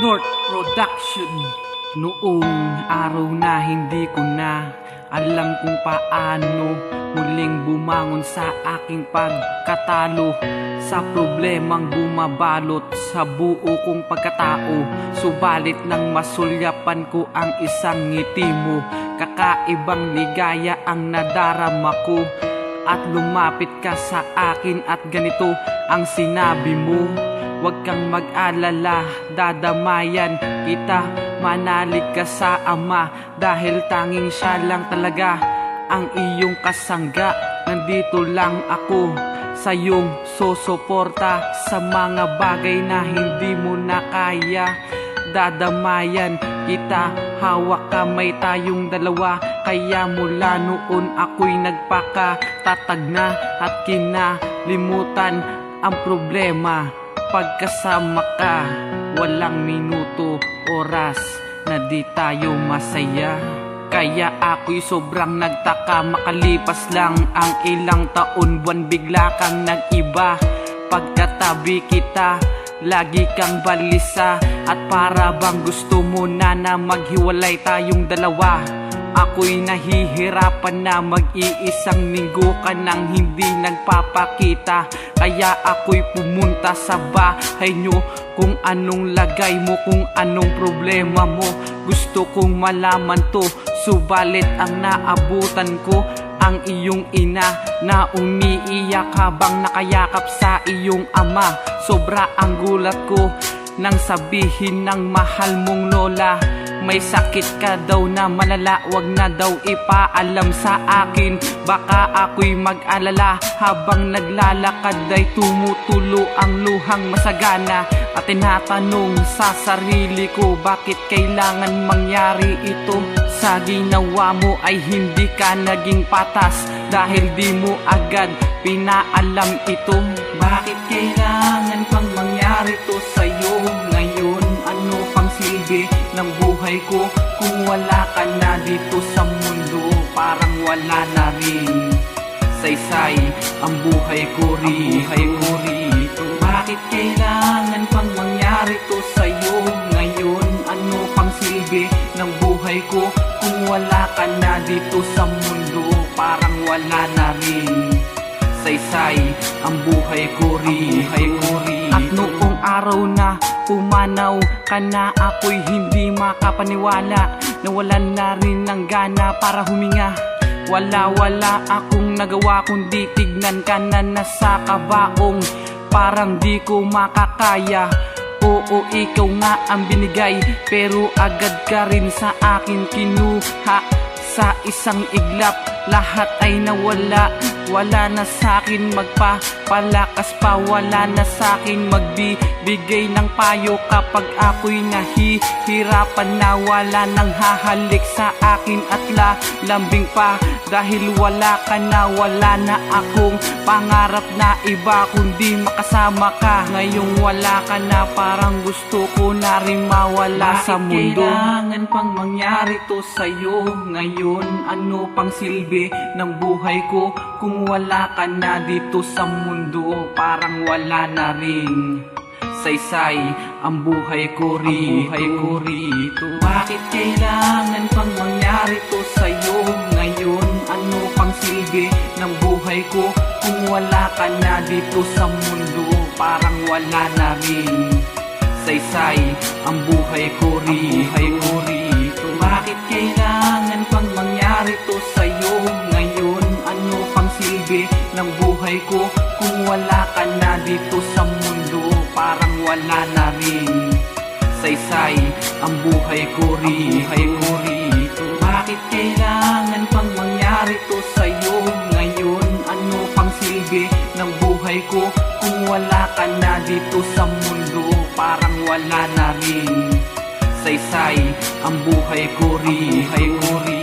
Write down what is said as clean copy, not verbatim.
North Production. Noong araw na hindi ko na alam kung paano muling bumangon sa aking pagkatalo sa problemang bumabalot sa buo kong pagkatao. Subalit nang masulyapan ko ang isang ngiti mo, kakaibang ligaya ang nadarama ko. At lumapit ka sa akin at ganito ang sinabi mo: huwag kang mag-alala, dadamayan kita, manalig ka sa Ama, dahil tanging siya lang talaga ang iyong kasangga. Nandito lang ako sa iyong susuporta sa mga bagay na hindi mo na kaya. Dadamayan kita, hawak kamay tayong dalawa. Kaya mula noon ako'y nagpakatatag na at kinalimutan ang problema. Pagkasama ka, walang minuto, oras na di tayo masaya. Kaya ako'y sobrang nagtaka, makalipas lang ang ilang taon, buwan bigla kang nag-iba. Pagkatabi kita, lagi kang balisa, at para bang gusto mo na maghiwalay tayong dalawa. Ako'y nahihirapan na mag-iisang linggo ka nang hindi nagpapakita. Kaya ako'y pumunta sa bahay nyo, kung anong lagay mo, kung anong problema mo. Gusto kong malaman to, subalit ang naabutan ko ang iyong ina na umiiyak habang nakayakap sa iyong ama. Sobra ang gulat ko nang sabihin ng mahal mong lola, may sakit ka daw na malala, wag na daw ipaalam sa akin. Baka ako'y mag-alala, habang naglalakad ay tumutulo ang luhang masagana. At tinatanong sa sarili ko, bakit kailangan mangyari ito? Sa ginawa mo ay hindi ka naging patas, dahil di mo agad pinaalam ito. Bakit kailangan pang mangyari to sa'yo ngayon? Ano pang silbi ng buhay ko kung wala ka na dito sa mundo? Parang wala na rin saysay ang buhay ko rito. Bakit kailangan pang mangyari to sa'yo ngayon? Ano pang silbi ng buhay ko kung wala ka na dito sa mundo? Parang wala na rin saysay ang buhay ko rito. At noong araw na pumanaw ka na, ako'y hindi makapaniwala. Nawalan na rin ng gana para huminga. Wala akong nagawa kundi tignan ka na nasa kabaong. Parang di ko makakaya. Oo, ikaw nga ang binigay, pero agad ka rin sa akin kinuha. Sa isang iglap, lahat ay nawala. Wala na sa'kin magpapalakas pa, wala na sa'kin magbibigay ng payo kapag ako'y nahihirapan na. Wala nang hahalik sa akin at lalambing pa, dahil wala ka na. Wala na akong pangarap na iba kundi makasama ka. Ngayong wala ka na, parang gusto ko na rin mawala sa mundo. Kailangan pang mangyari to sa'yo ngayon? Ano pang silbi ng buhay ko kung wala ka na dito sa mundo? Parang wala na rin saysay ang buhay ko rito. Bakit kailangan pang mangyari to sa'yo ngayon? Ano pang silbi ng buhay ko kung wala ka na dito sa mundo? Parang wala na rin saysay ang buhay ko rito. Bakit kailangan pang mangyari to sa'yo ngayon? Ano pang silbi ng buhay ko kung wala ka na dito sa mundo? Parang wala na rin saysay ang buhay ko rito. Bakit kailangan pang mangyari to sa'yo ngayon? Ano pang silbi ng buhay ko kung wala ka na dito sa mundo? Parang wala na rin saysay ang buhay ko rito.